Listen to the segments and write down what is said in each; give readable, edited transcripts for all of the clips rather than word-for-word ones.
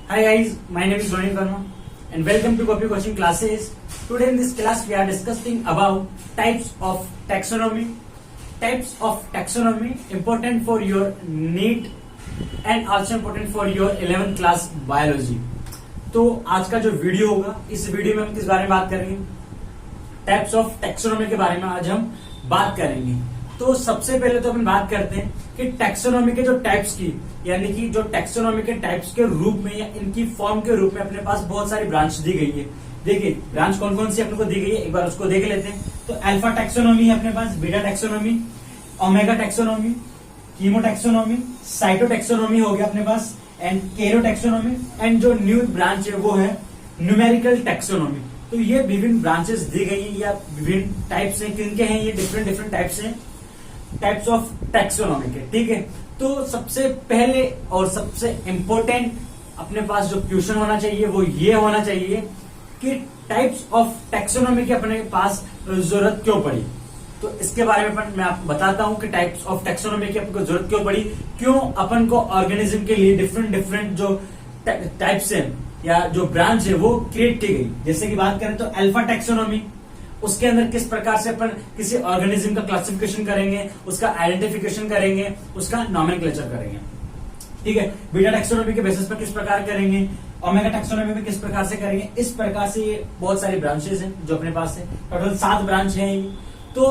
Hi guys, my name is Ronnie Verma and welcome to Copy Coaching Classes. Today in this class we are discussing about types of taxonomy. Types of taxonomy important for your NEET and also important for your 11th class biology. तो आज का जो video होगा इस video में हम किस बारे में बात करेंगे? टाइप्स ऑफ टैक्सोनॉमी के बारे में आज हम बात करेंगे। तो सबसे पहले तो अपन बात करते हैं कि टैक्सोनॉमी के जो टाइप्स की यानी कि जो टैक्सोनॉमी के टाइप्स के रूप में या इनकी फॉर्म के रूप में अपने पास बहुत सारी ब्रांच दी गई है। देखिए ब्रांच कौन कौन सी अपने को दी गई है, एक बार उसको देख लेते हैं। तो अल्फा टैक्सोनॉमी है अपने पास, beta taxonomy, omega taxonomy, chemo taxonomy, cyto taxonomy हो गया अपने पास एंड केरो टैक्सोनॉमी एंड जो न्यू ब्रांच है वो है न्यूमेरिकल टैक्सोनॉमी। तो ये विभिन्न ब्रांचेस दी गई है या विभिन्न टाइप्स हैं, किनके हैं ये डिफरेंट टाइप्स हैं, टाइप्स ऑफ टैक्सोनॉमी के। ठीक है, तो सबसे पहले और सबसे इंपॉर्टेंट अपने पास जो क्वेश्चन होना चाहिए वो ये होना चाहिए कि टाइप्स ऑफ टैक्सोनॉमी की अपने पास जरूरत क्यों पड़ी। तो इसके बारे में मैं आपको बताता हूं कि टाइप्स ऑफ टैक्सोनॉमी की आपको जरूरत क्यों पड़ी, क्यों अपन को ऑर्गेनिज्म के लिए डिफरेंट जो टाइप्स हैं या जो ब्रांच है वो क्रिएट की गई। जैसे कि बात करें तो अल्फा टैक्सोनॉमी, उसके अंदर किस प्रकार से अपन किसी ऑर्गेनिज्म का क्लासिफिकेशन करेंगे, उसका आइडेंटिफिकेशन करेंगे, उसका नॉमेनक्लेचर करेंगे। ठीक है, बीटा टैक्सोनॉमी के बेसिस पर किस प्रकार करेंगे, ओमेगा टैक्सोनॉमी में किस प्रकार से करेंगे। इस प्रकार से ये बहुत सारी ब्रांचेस हैं जो अपने पास है, टोटल 7 ब्रांच है। तो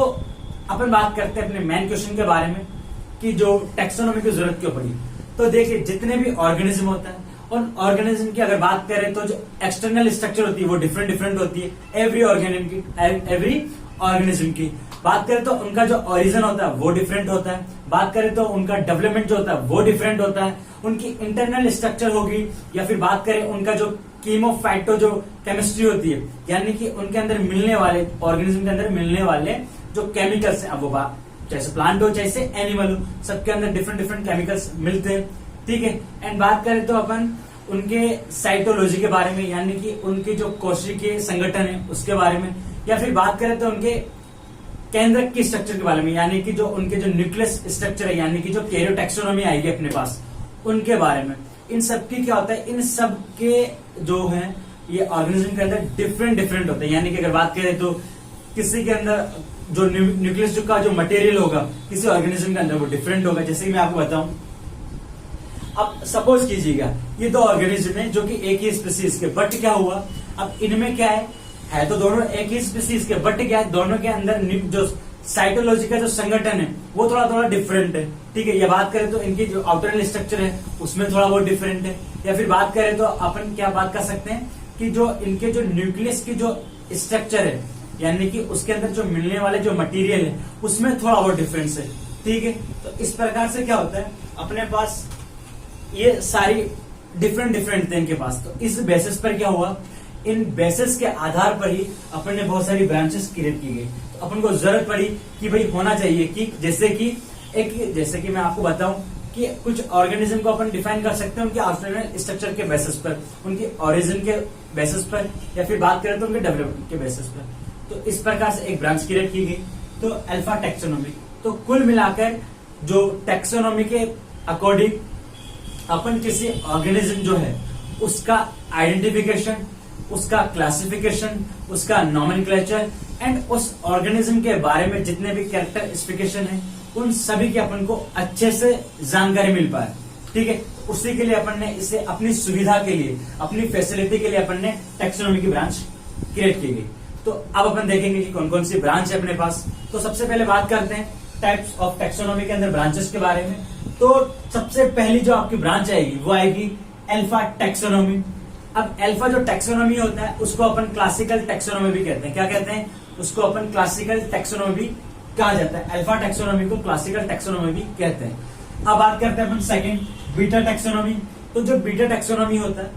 अपन बात करते हैं अपने मेन क्वेश्चन के बारे में कि जो टैक्सोनॉमी की जरूरत क्यों पड़ी। तो देखिए जितने भी ऑर्गेनिज्म होता है और ऑर्गेनिज्म की अगर बात करें तो जो एक्सटर्नल स्ट्रक्चर होती है वो डिफरेंट होती है। एवरी ऑर्गेनिज्म की बात करें तो उनका जो ओरिजिन होता है वो डिफरेंट होता है। बात करें तो उनका डेवलपमेंट जो होता है वो डिफरेंट होता है। उनकी इंटरनल स्ट्रक्चर होगी या फिर बात करें उनका जो कीमोफाइटो जो केमिस्ट्री होती है यानी कि उनके अंदर मिलने वाले ऑर्गेनिज्म के अंदर मिलने वाले जो केमिकल्स है, अब वो बात जैसे प्लांट हो जैसे एनिमल हो, सबके अंदर डिफरेंट केमिकल्स मिलते हैं। ठीक है, एंड बात करें तो अपन उनके साइटोलॉजी के बारे में यानी कि उनके जो कोशिकीय संगठन है उसके बारे में, या फिर बात करें तो उनके केंद्रक की स्ट्रक्चर के बारे में यानी कि जो उनके जो न्यूक्लियस स्ट्रक्चर है यानी कि जो कैरियो टैक्सोनॉमी आएगी अपने पास उनके बारे में। इन सब की क्या होता है, इन सब के जो है ये ऑर्गेनिज्म के अंदर डिफरेंट होते हैं। यानी कि अगर बात करें तो किसी के अंदर जो न्यूक्लियस का जो मटेरियल होगा किसी ऑर्गेनिज्म के अंदर वो डिफरेंट होगा। जैसे कि मैं आपको बताऊं, अब सपोज कीजिएगा ये दो ऑर्गेनिज्म है जो कि एक ही स्पीसीज के, बट क्या हुआ अब इनमें क्या है तो दोनों एक ही स्पीसीज के, बट क्या है दोनों के अंदर जो साइटोलॉजी का जो संगठन है वो थोड़ा डिफरेंट है। ठीक है, या बात करें तो इनकी जो आउटरनल स्ट्रक्चर है उसमें थोड़ा बहुत डिफरेंट है। या फिर बात करें तो अपन क्या बात कर सकते हैं कि जो इनके जो न्यूक्लियस की जो स्ट्रक्चर है यानी कि उसके अंदर जो मिलने वाले जो मटेरियल है उसमें थोड़ा बहुत डिफरेंस है। ठीक है, तो इस प्रकार से क्या होता है अपने पास ये सारी डिफरेंट थे इनके पास। तो इस बेसिस पर क्या हुआ, इन बेसिस के आधार पर ही अपन ने बहुत सारी ब्रांचेस क्रिएट की गई। तो अपन को जरूरत पड़ी कि भाई होना चाहिए कि जैसे कि मैं आपको बताऊं कि कुछ ऑर्गेनिज्म को अपन डिफाइन कर सकते हैं उनके आउटरनल स्ट्रक्चर के बेसिस पर, उनकी ओरिजिन के बेसिस पर, या फिर बात करें तो उनके डेवलपमेंट के बेसिस पर। तो इस प्रकार से एक ब्रांच क्रिएट की गई, तो अल्फा टैक्सोनॉमी। तो कुल मिलाकर जो टैक्सोनॉमी के अकॉर्डिंग अपन किसी ऑर्गेनिज्म जो है उसका आइडेंटिफिकेशन, उसका क्लासिफिकेशन, उसका नॉमेनक्लेचर एंड उस ऑर्गेनिज्म के बारे में जितने भी कैरेक्टरिस्टिफिकेशन है उन सभी की अपन को अच्छे से जानकारी मिल पाए। ठीक है, उसी के लिए अपन ने इसे अपनी सुविधा के लिए, अपनी फैसिलिटी के लिए अपन ने टैक्सोनॉमी की ब्रांच क्रिएट की गई। तो अब अपन देखेंगे कि कौन कौन सी ब्रांच है अपने पास। तो सबसे पहले बात करते हैं टाइप्स ऑफ टैक्सोनॉमी के अंदर ब्रांचेस के बारे में। तो सबसे पहली जो आपकी ब्रांच आएगी वो आएगी अल्फा टैक्सोनॉमी। अब अल्फा जो टैक्सोनॉमी होता है उसको अपन क्लासिकल टैक्सोनॉमी भी कहते हैं। क्या कहते हैं उसको अपन क्लासिकल टैक्सोनॉमी भी कहा जाता है। अल्फा टैक्सोनॉमी को क्लासिकल टैक्सोनॉमी भी कहते हैं। अब बात करते हैं अपन सेकंड बीटा टैक्सोनॉमी। तो जो बीटा टैक्सोनॉमी होता है,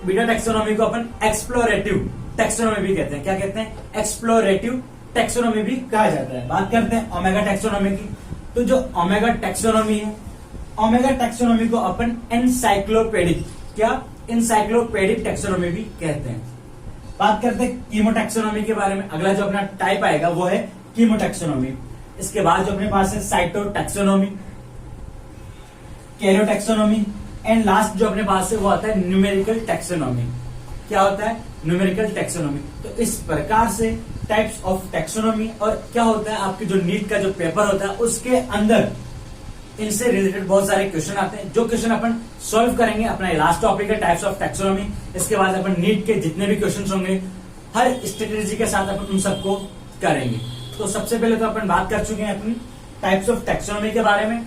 बीटा टैक्सोनॉमी को अपन एक्सप्लोरेटिव टैक्सोनॉमी भी कहते हैं। क्या कहते हैं, एक्सप्लोरेटिव टैक्सोनॉमी भी कहा जाता है। बात करते हैं ओमेगा टैक्सोनॉमी की। तो जो ओमेगा टैक्सोनॉमी है, ओमेगा टैक्सोनॉमी को अपन एनसाइक्लोपेडिक, क्या इंसाइक्लोपेडिक टैक्सोनॉमी भी कहते हैं। बात करते हैं कीमो टैक्सोनॉमी के बारे में। अगला जो अपना टाइप आएगा वो है कीमो टैक्सोनॉमी। इसके बाद जो अपने पास है cyto taxonomy, karyo taxonomy, and last जो अपने पास है वो आता है न्यूमेरिकल टैक्सोनॉमी। क्या होता है? Numerical taxonomy. तो इस प्रकार से टाइप्स ऑफ टैक्सोनॉमी, और क्या होता है आपकी जो नीट का जो पेपर होता है उसके अंदर इनसे रिलेटेड बहुत सारे क्वेश्चन आते हैं, जो क्वेश्चन अपन सॉल्व करेंगे। अपना लास्ट टॉपिक है टाइप्स ऑफ टैक्सोनॉमी। इसके बाद अपन नीट के जितने भी क्वेश्चन होंगे हर स्ट्रेटेजी के साथ अपन उन सबको करेंगे। तो सबसे पहले तो अपन बात कर चुके हैं अपनी टाइप्स ऑफ टैक्सोनॉमी के बारे में।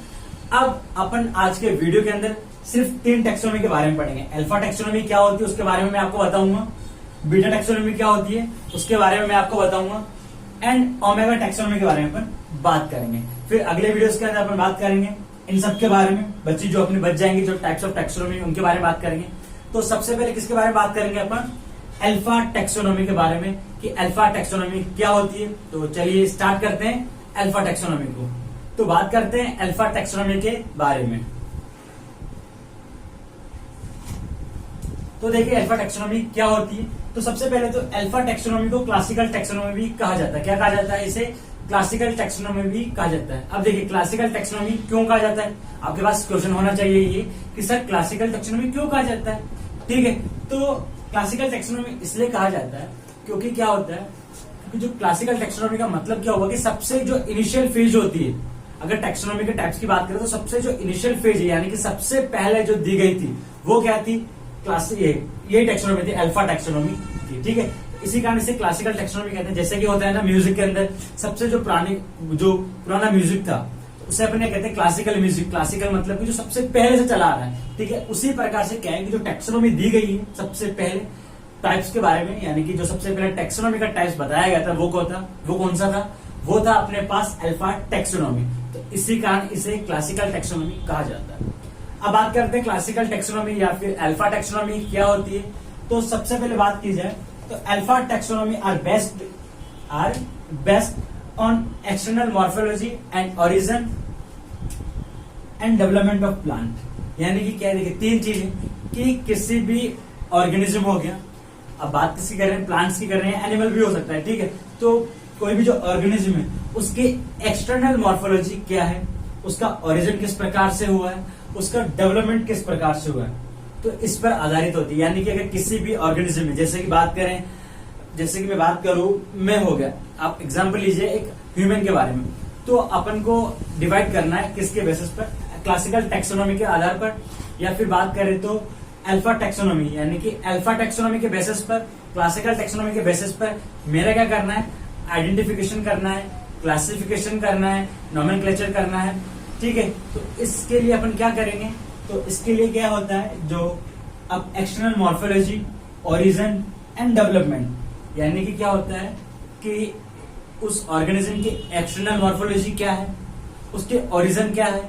अब अपन आज के वीडियो के अंदर सिर्फ 3 टैक्सोनॉमी के बारे में पढ़ेंगे। अल्फा टैक्सोनॉमी क्या होती है उसके बारे में मैं आपको बताऊंगा, बीटा टैक्सोनॉमी क्या होती है उसके बारे में मैं आपको बताऊंगा, एंड ओमेगा टैक्सोनॉमी के बारे में अपन बात करेंगे। फिर अगले वीडियोस के अंदर अपन बात करेंगे इन सब के बारे में। बच्चे जो अपने बच जाएंगे जो टाइप्स ऑफ टैक्सोनॉमी उनके बारे में बात करेंगे। तो सबसे पहले किसके बारे में बात करेंगे अपन? अल्फा टैक्सोनॉमी के बारे में, कि अल्फा टैक्सोनॉमी क्या होती है। तो चलिए स्टार्ट करते हैं अल्फा टैक्सोनॉमी को। तो बात करते हैं अल्फा टैक्सोनॉमी के बारे में। तो देखिए अल्फा टैक्सोनॉमी क्या होती है। तो सबसे पहले तो अल्फा टैक्सोनॉमी को क्लासिकल टैक्सोनॉमी भी कहा जाता है। क्या कहा जाता है? इसे क्लासिकल टैक्सोनॉमी भी कहा जाता है। अब देखिए क्लासिकल टैक्सोनॉमी क्यों कहा जाता है, आपके पास क्वेश्चन होना चाहिए ये कि सर क्लासिकल टैक्सोनॉमी क्यों कहा जाता है। ठीक है, तो क्लासिकल टैक्सोनॉमी इसलिए कहा जाता है क्योंकि क्या होता है, क्योंकि जो क्लासिकल टैक्सोनॉमी का मतलब क्या होगा कि सबसे जो इनिशियल फेज होती है, अगर टैक्सोनॉमी के टाइप्स की बात करें तो सबसे जो इनिशियल फेज है यानी कि सबसे पहले जो दी गई थी वो क्या थी? ये टैक्सोनॉमी थी, अल्फा टैक्सोनॉमी थी। ठीक है, इसी कारण इसे क्लासिकल टैक्सोनॉमी कहते हैं। जैसे कि होता है ना म्यूजिक के अंदर सबसे जो पुराना म्यूजिक था उसे अपन कहते हैं क्लासिकल म्यूजिक। क्लासिकल मतलब कि जो सबसे पहले से चला आ रहा है। ठीक है, उसी प्रकार से क्या है कि जो टैक्सोनॉमी दी गई है सबसे पहले टाइप्स के बारे में, यानी कि जो सबसे पहले टैक्सोनॉमी का टाइप्स बताया गया था वो कौन सा था? वो था अपने पास अल्फा टैक्सोनॉमी। तो इसी कारण इसे क्लासिकल टैक्सोनॉमी कहा जाता है। अब बात करते हैं क्लासिकल टैक्सोनॉमी या फिर अल्फा टैक्सोनॉमी क्या होती है। तो सबसे पहले बात की जाए तो alpha taxonomy are based on external morphology and origin and development of plant. यानी कि क्या देखिए 3 चीजें कि किसी भी ऑर्गेनिज्म हो गया, अब बात किसकी कर रहे हैं? प्लांट्स की कर रहे हैं, एनिमल भी हो सकता है। ठीक है, तो कोई भी जो ऑर्गेनिज्म है उसके एक्सटर्नल मॉर्फोलॉजी क्या है, उसका ओरिजिन किस प्रकार से हुआ है, उसका डेवलपमेंट किस प्रकार से हुआ है, तो इस पर आधारित होती है। यानी कि अगर किसी भी ऑर्गेनिज्म में जैसे कि बात करें, जैसे कि मैं बात करूं मैं हो गया, आप एग्जांपल लीजिए एक ह्यूमन के बारे में, तो अपन को डिवाइड करना है किसके बेसिस पर? क्लासिकल टैक्सोनॉमी के आधार पर, या फिर बात करें तो अल्फा टैक्सोनॉमी, यानी कि अल्फा टैक्सोनॉमी के बेसिस पर, क्लासिकल टैक्सोनॉमी के बेसिस पर मेरा क्या करना है? आइडेंटिफिकेशन करना है, क्लासिफिकेशन करना है, नोमेनक्लेचर करना है। ठीक है, तो इसके लिए अपन क्या करेंगे? तो इसके लिए क्या होता है, जो अब external morphology, origin and development, यानी कि क्या होता है कि उस ऑर्गेनिज्म की एक्सटर्नल मॉर्फोलॉजी क्या है, उसके ओरिजिन क्या है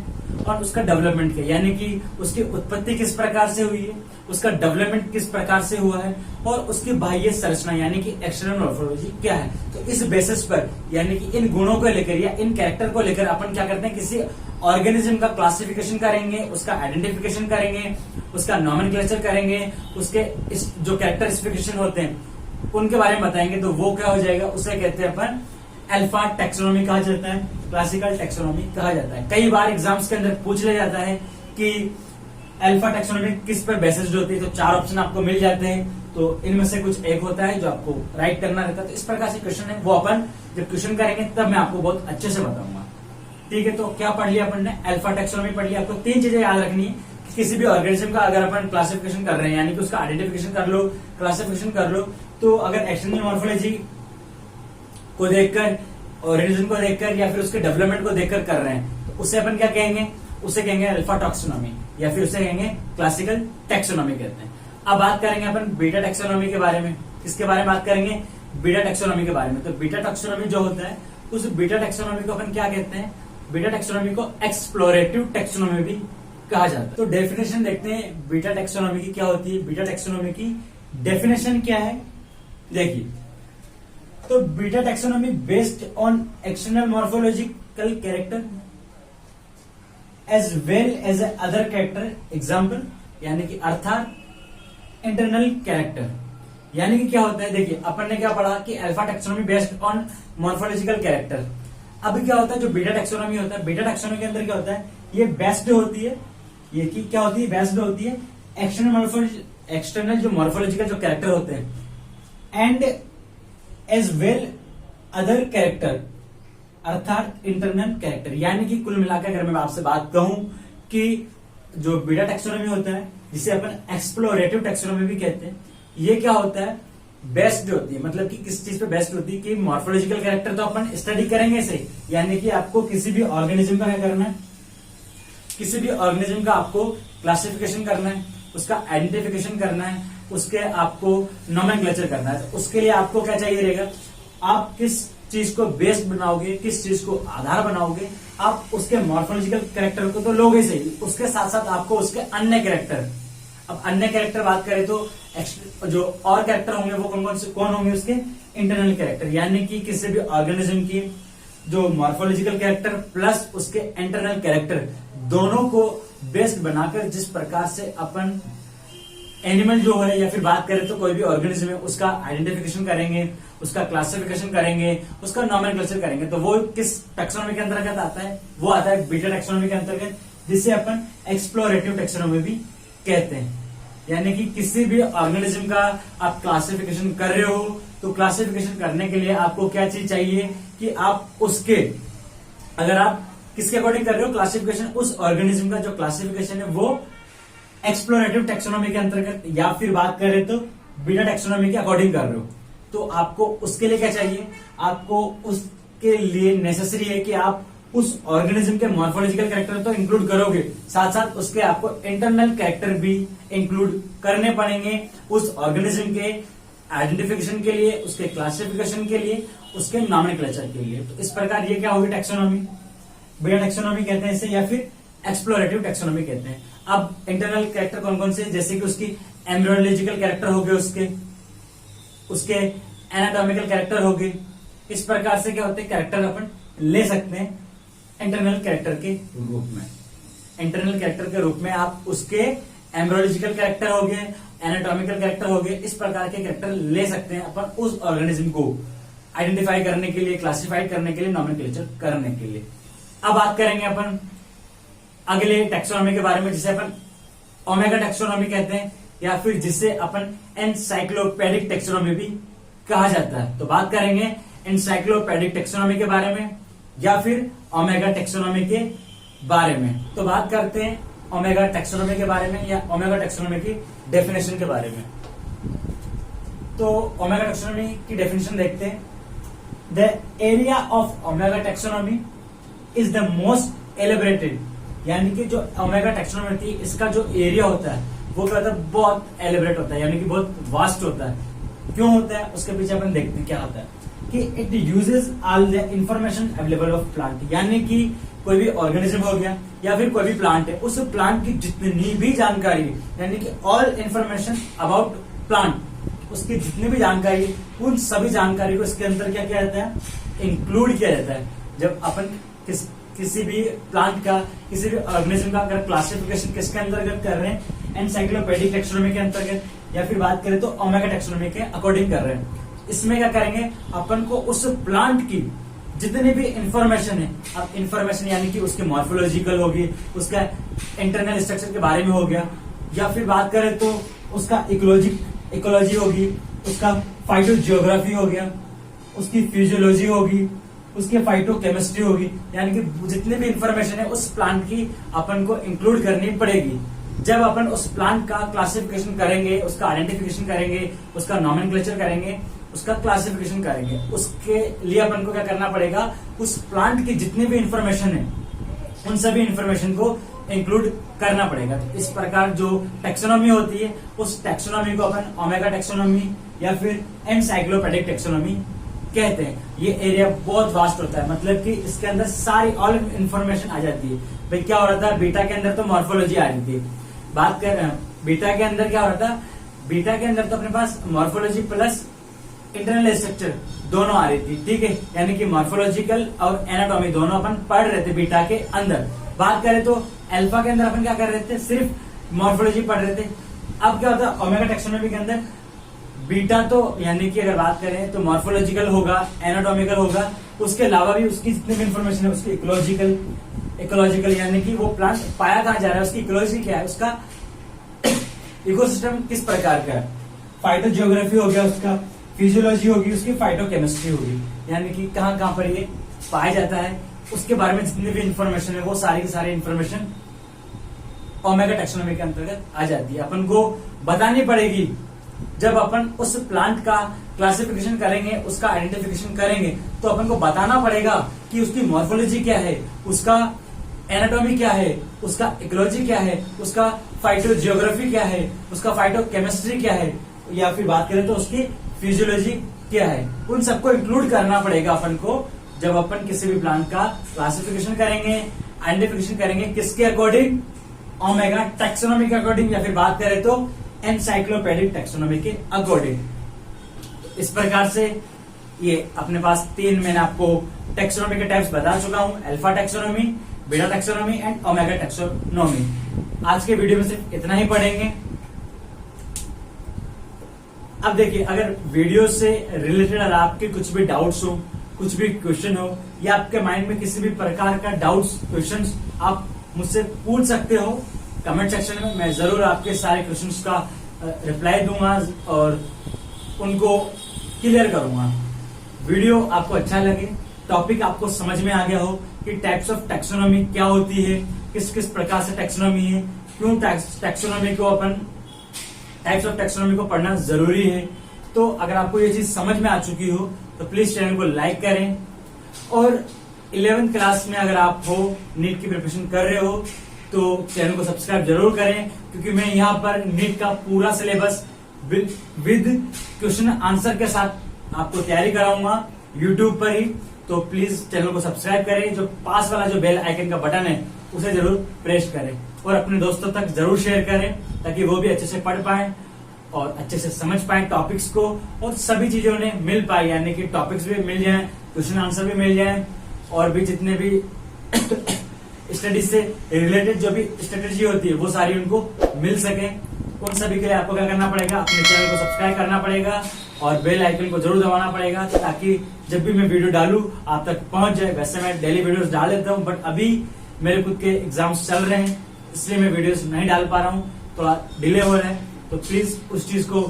और उसका डेवलपमेंट क्या, यानी कि उसकी उत्पत्ति किस प्रकार से हुई है, उसका डेवलपमेंट किस प्रकार से हुआ है, और उसकी बाह्य संरचना यानी कि एक्सटर्नल मॉर्फोलॉजी क्या है। तो इस बेसिस पर यानी कि इन गुणों को लेकर या इन कैरेक्टर को लेकर अपन क्या करते हैं? किसी ऑर्गेनिज्म का क्लासिफिकेशन करेंगे, उसका आइडेंटिफिकेशन करेंगे, उसका नॉमेनक्लेचर करेंगे, उसके जो कैरेक्टरिस्टिफिकेशन होते हैं उनके बारे में बताएंगे। तो वो क्या हो जाएगा? उसे कहते हैं अपन अल्फा टैक्सोनॉमी कहा जाता है, क्लासिकल टैक्सोनॉमी कहा जाता है। कई बार एग्जाम्स के अंदर पूछ लिया जाता है कि अल्फा टैक्सोनॉमी किस पर बेसिस्ड होती है, तो 4 ऑप्शन आपको मिल जाते हैं। तो इनमें से कुछ एक होता है जो आपको राइट करना रहता है। तो इस प्रकार से क्वेश्चन है, वो अपन जब क्वेश्चन करेंगे तब मैं आपको बहुत अच्छे से बताऊंगा। ठीक है, तो क्या पढ़ लिया अपन ने? अल्फा टैक्सोनॉमी पढ़ लिया। आपको 3 चीजें याद रखनी है। किसी भी ऑर्गेनिज्म का अगर अपन क्लासिफिकेशन कर रहे हैं, यानी कि उसका आइडेंटिफिकेशन कर लो, क्लासिफिकेशन कर लो, तो अगर एक्सटर्नल मॉर्फोलॉजी को देखकर, ऑर्गेनिज्म को देखकर या फिर उसके डेवलपमेंट को देखकर कर रहे हैं, तो उसे अपन क्या कहेंगे? उसे कहेंगे अल्फा टैक्सोनॉमी, या फिर उसे कहेंगे क्लासिकल टैक्सोनॉमी कहते हैं। अब बात करेंगे अपन बीटा टैक्सोनॉमी के बारे में। किसके बारे में बात करेंगे? बीटा टैक्सोनॉमी के बारे में। तो बीटा टैक्सोनॉमी जो होता है, उस बीटा टैक्सोनॉमी को अपन क्या कहते हैं? बीटा टैक्सोनॉमी को एक्सप्लोरेटिव टैक्सोनॉमी भी कहा जाता है। तो डेफिनेशन देखते हैं बीटा टैक्सोनॉमी की क्या होती है। बीटा टैक्सोनॉमी की डेफिनेशन क्या है? देखिए, तो beta taxonomy based on external morphological character as well as other character example, यानी कि अर्थात इंटरनल कैरेक्टर। यानी कि क्या होता है? देखिए, अपन ने क्या पढ़ा कि alpha taxonomy based on morphological character. अभी क्या होता है, जो बीटा टैक्सोनॉमी होता है, बीटा टैक्सोनॉमी के अंदर क्या होता है? ये बेस्ड होती है ये कि क्या होती है, बेस्ड होती है एक्सटर्नल जो मॉर्फोलॉजिकल जो कैरेक्टर होते हैं and as well other character अर्थात इंटरनल कैरेक्टर। यानी कि कुल मिलाकर अगर मैं आपसे बात कहूं कि जो बीटा टैक्सोनॉमी होता है जिसे अपन एक्सप्लोरेटिव टैक्सोनॉमी भी कहते हैं, ये क्या होता है, बेस्ड होती है। मतलब कि किस चीज पे बेस्ड होती है कि मॉर्फोलॉजिकल कैरेक्टर तो अपन स्टडी करेंगे सही, यानी कि आपको किसी भी ऑर्गेनिज्म का क्या करना है, किसी भी ऑर्गेनिज्म का आपको क्लासिफिकेशन करना है, उसका आइडेंटिफिकेशन करना है, उसके आपको नोमेनक्लेचर करना है। तो उसके लिए आपको क्या चाहिए रहेगा, आप किस चीज को बेस्ड बनाओगे, किस चीज को आधार बनाओगे, आप उसके मॉर्फोलॉजिकल कैरेक्टर को तो लोगे सही, उसके साथ साथ आपको उसके अन्य कैरेक्टर, अब अन्य कैरेक्टर बात करें तो जो और कैरेक्टर होंगे वो कौन होंगे, उसके इंटरनल कैरेक्टर। यानी कि किसी भी ऑर्गेनिज्म की जो मॉर्फोलॉजिकल कैरेक्टर प्लस उसके इंटरनल कैरेक्टर दोनों को बेस्ड बनाकर जिस प्रकार से अपन एनिमल जो है या फिर बात करें तो कोई भी ऑर्गेनिज्म है उसका आइडेंटिफिकेशन करेंगे, उसका क्लासिफिकेशन करेंगे, उसका नॉमेनक्लेचर करेंगे, तो वो किस टैक्सोनॉमी के अंतर्गत आता है, वो आता है बीटा टैक्सोनॉमी के अंतर्गत, जिसे अपन एक्सप्लोरेटिव टैक्सोनॉमी भी कहते हैं। यानी कि किसी भी ऑर्गेनिज्म का आप क्लासिफिकेशन कर रहे हो तो क्लासिफिकेशन करने के लिए आपको क्या चीज चाहिए कि आप उसके, अगर आप किसके अकॉर्डिंग कर रहे हो क्लासिफिकेशन, उस ऑर्गेनिज्म का जो क्लासिफिकेशन है वो एक्सप्लोरेटिव टैक्सोनॉमी के अंतर्गत या फिर बात करें तो बीटा टैक्सोनॉमी के अकॉर्डिंग कर रहे हो, तो आपको उसके लिए क्या चाहिए, आपको उसके लिए नेसेसरी है कि आप उस ऑर्गेनिज्म के मॉर्फोलॉजिकल कैरेक्टर तो इंक्लूड करोगे, साथ साथ उसके आपको इंटरनल कैरेक्टर भी इंक्लूड करने पड़ेंगे उस ऑर्गेनिज्म के आइडेंटिफिकेशन के लिए, उसके क्लासिफिकेशन के लिए, उसके नॉमेनक्लेचर के लिए। तो इस प्रकार ये क्या होगी टैक्सोनॉमी, बीटा टैक्सोनॉमी कहते हैं इसे, या फिर एक्सप्लोरेटिव टैक्सोनॉमी कहते हैं। अब इंटरनल कैरेक्टर कौन कौन से, जैसे कि उसकी एम्ब्रियोलॉजिकल कैरेक्टर हो गए, उसके एनाटॉमिकल कैरेक्टर हो गए, इस प्रकार से क्या होते हैं कैरेक्टर अपन ले सकते हैं इंटरनल कैरेक्टर के रूप में। इंटरनल कैरेक्टर के रूप में आप उसके एम्ब्रियोलॉजिकल कैरेक्टर हो गए, एनाटॉमिकल कैरेक्टर हो गए, इस प्रकार के कैरेक्टर ले सकते हैं अपन उस ऑर्गेनिज्म को आइडेंटिफाई करने के लिए, क्लासिफाई करने के लिए, नॉमेनक्लेचर करने के लिए। अब बात करेंगे अपन अगले टैक्सोनॉमी के बारे में, जिसे अपन ओमेगा टैक्सोनॉमी कहते हैं या फिर जिसे अपन एनसाइक्लोपैडिक टैक्सोनॉमी भी कहा जाता है। तो बात करेंगे एनसाइक्लोपैडिक टैक्सोनॉमी के बारे में या फिर ओमेगा टैक्सोनॉमी के बारे में। तो बात करते हैं ओमेगा टैक्सोनॉमी के बारे में या ओमेगा टैक्सोनॉमी की डेफिनेशन के बारे में। तो ओमेगा टैक्सोनॉमी की डेफिनेशन देखते हैं। The area of omega taxonomy is the most elaborated, यानी कि जो ओमेगा टैक्सोनॉमी होती है इसका जो एरिया होता है वो क्या होता है, बहुत एलिब्रेट होता है, यानी कि बहुत वास्ट होता है। क्यों होता है उसके पीछे अपन देखते हैं क्या होता है कि it uses all the information available of plant, यानी कि कोई भी ऑर्गेनिज्म हो गया या फिर कोई भी प्लांट है, उस प्लांट की जितनी भी जानकारी यानी कि ऑल इंफॉर्मेशन अबाउट प्लांट, उसकी जितनी भी जानकारी, उन सभी जानकारी को इसके अंदर क्या किया जाता है, इंक्लूड किया जाता है। जब अपन किसी भी प्लांट का, किसी भी ऑर्गेनिज्म का अगर क्लासिफिकेशन किसके अंतर्गत कर रहे हैं, एनसाइक्लोपैडिक टैक्सोनॉमी के अंतर्गत या फिर बात करें तो ओमेगा टैक्सोनॉमी के अकॉर्डिंग कर रहे हैं। इसमें क्या करेंगे, अपन को उस प्लांट की जितनी भी इंफॉर्मेशन है, अब इंफॉर्मेशन यानी कि उसके मॉर्फोलॉजिकल होगी, उसका इंटरनल स्ट्रक्चर के बारे में हो गया, या फिर बात करें तो उसका इकोलॉजी होगी, उसका फाइटोजियोग्राफी हो गया, उसकी फिजियोलॉजी होगी, उसकी फाइटोकेमिस्ट्री होगी, यानी कि जितनी भी इंफॉर्मेशन है उस प्लांट की अपन को इंक्लूड करनी पड़ेगी। जब अपन उस प्लांट का क्लासिफिकेशन करेंगे, उसका आइडेंटिफिकेशन करेंगे, उसका नॉमेनक्लेचर करेंगे, उसका क्लासिफिकेशन करेंगे, उसके लिए अपन को क्या करना पड़ेगा, उस प्लांट की जितनी भी इंफॉर्मेशन है उन सभी इंफॉर्मेशन को इंक्लूड करना पड़ेगा। तो इस प्रकार जो टैक्सोनॉमी होती है उस टैक्सोनॉमी को अपन ओमेगा टैक्सोनॉमी या फिर एनसाइक्लोपैडिक टैक्सोनॉमी कहते हैं। ये एरिया बहुत वास्ट होता है, मतलब कि इसके अंदर सारी ऑल इंफॉर्मेशन आ जाती है। भाई क्या हो रहा था, बीटा के अंदर तो मॉर्फोलॉजी आ रही थी, बात कर बीटा के अंदर क्या हो रहा था, बीटा के अंदर तो अपने पास मॉर्फोलॉजी प्लस इंटरनल स्ट्रक्चर दोनों आ रही थी, ठीक है, यानी कि मॉर्फोलॉजिकल और एनाटॉमी दोनों अपन पढ़ रहे थे बीटा के अंदर। बात करें तो अल्फा के अंदर अपन क्या कर रहे थे, सिर्फ मॉर्फोलॉजी पढ़ रहे थे। अब क्या होता है ओमेगा टैक्सोनॉमी के अंदर बीटा तो यानी कि अगर बात करें तो मॉर्फोलॉजिकल होगा, एनाटॉमिकल होगा, उसके अलावा भी उसकी जितनी भी इंफॉर्मेशन है, उसकी इकोलॉजिकल, इकोलॉजिकल, यानी कि वो प्लांट पाया कहाँ जा रहा है, उसकी इकोलॉजी क्या है, उसका इकोसिस्टम किस प्रकार का है। फाइटो जियोग्राफी हो गया उसका, फिजियोलॉजी होगी उसकी, फाइटोकेमिस्ट्री होगी, यानी कि कहाँ कहाँ पर ये पाया जाता है, उसके बारे में जितनी भी इंफॉर्मेशन है वो सारी की सारी इंफॉर्मेशन ओमेगा टैक्सोनॉमी के अंतर्गत आ जाती है। अपन को बतानी पड़ेगी। जब अपन उस प्लांट का क्लासिफिकेशन करेंगे, उसका आइडेंटिफिकेशन करेंगे, तो अपन को बताना पड़ेगा कि उसकी मॉर्फोलॉजी क्या है, उसका एनाटॉमी क्या है, उसका इकोलॉजी क्या है, उसका फाइटोजियोग्राफी क्या है, उसका फाइटोकेमिस्ट्री क्या है, या फिर बात करें तो उसकी फिजियोलॉजी क्या है। उन सबको इंक्लूड करना पड़ेगा अपन को जब अपन किसी भी प्लांट का क्लासिफिकेशन करेंगे, आइडेंटिफिकेशन करेंगे, किसके अकॉर्डिंग, ओमेगा टैक्सोनॉमी के अकॉर्डिंग, या फिर बात करें तो एनसाइक्लोपीडिक टैक्सोनॉमी के अकॉर्डिंग। इस प्रकार से ये अपने पास 3 मैंने आपको टैक्सोनॉमी के टाइप्स बता चुका हूं, alpha taxonomy, beta taxonomy and omega taxonomy. आज के वीडियो में सिर्फ इतना ही पढ़ेंगे। अब देखिए, अगर वीडियो से रिलेटेड अगर आपके कुछ भी डाउट्स हो, कुछ भी क्वेश्चन हो, या आपके माइंड में किसी भी प्रकार का डाउट्स, क्वेश्चंस आप मुझसे पूछ सकते हो कमेंट सेक्शन में। मैं जरूर आपके सारे क्वेश्चंस का रिप्लाई दूंगा और उनको क्लियर करूंगा। वीडियो आपको अच्छा लगे, टॉपिक आपको समझ में आ गया हो कि टाइप्स ऑफ टैक्सोनॉमी क्या होती है, किस किस प्रकार से टैक्सोनॉमी है, क्यों टैक्सोनॉमी को अपन टाइप्स ऑफ टैक्सोनॉमी को पढ़ना जरूरी है। तो अगर आपको ये चीज समझ में आ चुकी हो तो प्लीज चैनल को लाइक करें, और 11th क्लास में अगर आप हो, नीट की प्रिपरेशन कर रहे हो, तो चैनल को सब्सक्राइब जरूर करें, क्योंकि मैं यहाँ पर नीट का पूरा सिलेबस विद क्वेश्चन आंसर के साथ आपको तैयारी कराऊंगा यूट्यूब पर ही। तो प्लीज चैनल को सब्सक्राइब करें, जो पास वाला जो बेल आइकन का बटन है उसे जरूर प्रेस करें, और अपने दोस्तों तक जरूर शेयर करें, ताकि वो भी अच्छे से पढ़ पाए और अच्छे से समझ पाए टॉपिक्स को, और सभी चीजें उन्हें मिल पाए, यानी कि टॉपिक्स भी मिल जाए, क्वेश्चन आंसर भी मिल जाए, और भी जितने भी स्टडीज से रिलेटेड जो भी स्ट्रेटेजी होती है वो सारी उनको मिल सके। उन सभी के लिए आपको क्या करना पड़ेगा, अपने चैनल को सब्सक्राइब करना पड़ेगा और बेल आइकन को जरूर दबाना पड़ेगा, ताकि जब भी मैं वीडियो डालूं आप तक पहुंच जाए। वैसे मैं डेली वीडियोस डाल देता हूं, बट अभी मेरे खुद के एग्जाम्स चल रहे हैं, इसलिए मैं वीडियोस नहीं डाल पा रहा हूं, थोड़ा डिले हो रहा है। तो प्लीज उस चीज को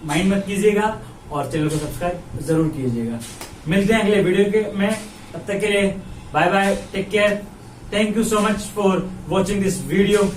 माइंड मत कीजिएगा और चैनल को सब्सक्राइब जरूर कीजिएगा। मिलते हैं अगले वीडियो के में, तब तक के लिए bye bye, take care, thank you so much for watching this video.